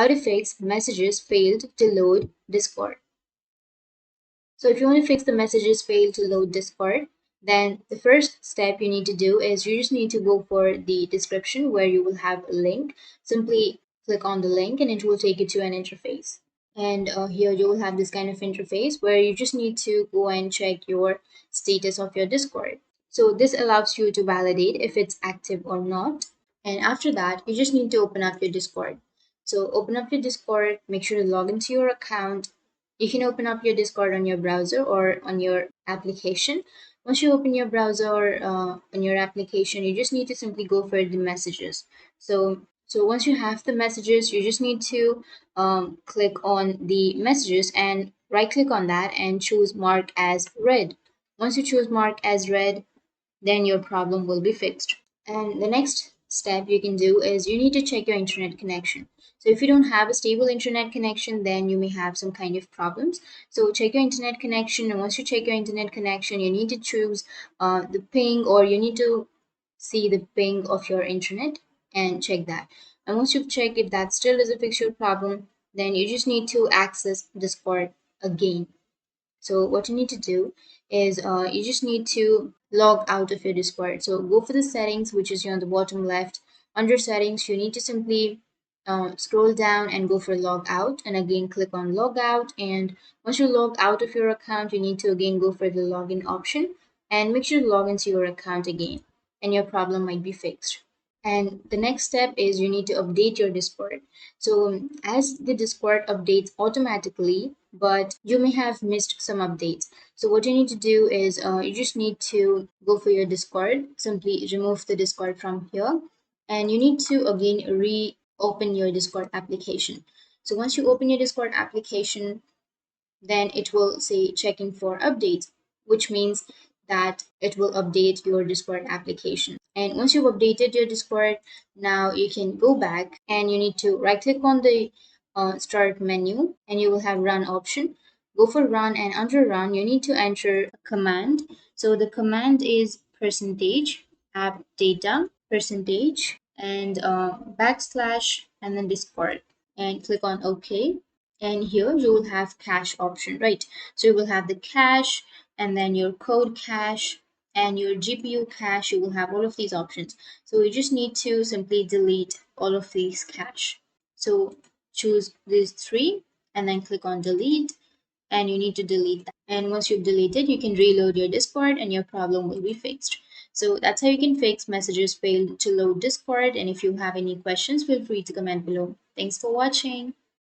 how to fix messages failed to load Discord. So if you want to fix the messages failed to load Discord, then the first step you need to do is you just need to go for the description where you will have a link. Simply click on the link and it will take you to an interface. And here you will have this kind of interface where you just need to go and check your status of your Discord. So this allows you to validate if it's active or not. And after that, you just need to open up your Discord. So open up your Discord, make sure to log into your account. You can open up your Discord on your browser or on your application. Once you open your browser or on your application, you just need to simply go for the messages. So once you have the messages, you just need to click on the messages and right click on that and choose mark as read. Once you choose mark as read, then your problem will be fixed. And the next step you can do is you need to check your internet connection. So if you don't have a stable internet connection, then you may have some kind of problems. So check your internet connection, and once you check your internet connection, you need to choose the ping, or you need to see the ping of your internet and check that. And once you've checked if that still doesn't fix your problem, then you just need to access Discord again. So what you need to do is you just need to log out of your Discord. So go for the settings, which is here on the bottom left. Under settings, you need to simply scroll down and go for log out, and again click on log out. And once you log out of your account, you need to again go for the login option and make sure to log into your account again, and your problem might be fixed. And the next step is you need to update your Discord. So as the Discord updates automatically, but you may have missed some updates. So what you need to do is you just need to go for your Discord, simply remove the Discord from here, and you need to again reopen your Discord application. So once you open your Discord application, then it will say checking for updates, which means that it will update your Discord application. And once you've updated your Discord, now you can go back and you need to right click on the start menu and you will have run option. Go for run, and under run, you need to enter a command. So the command is percentage app data percentage and backslash and then Discord, and click on OK. And here you will have cache option, right? So you will have the cache and then your code cache and your GPU cache. You will have all of these options. So you just need to simply delete all of these cache. So choose these three and then click on delete, and you need to delete that. And once you've deleted, you can reload your Discord and your problem will be fixed. So that's how you can fix messages failed to load Discord. And if you have any questions, feel free to comment below. Thanks for watching.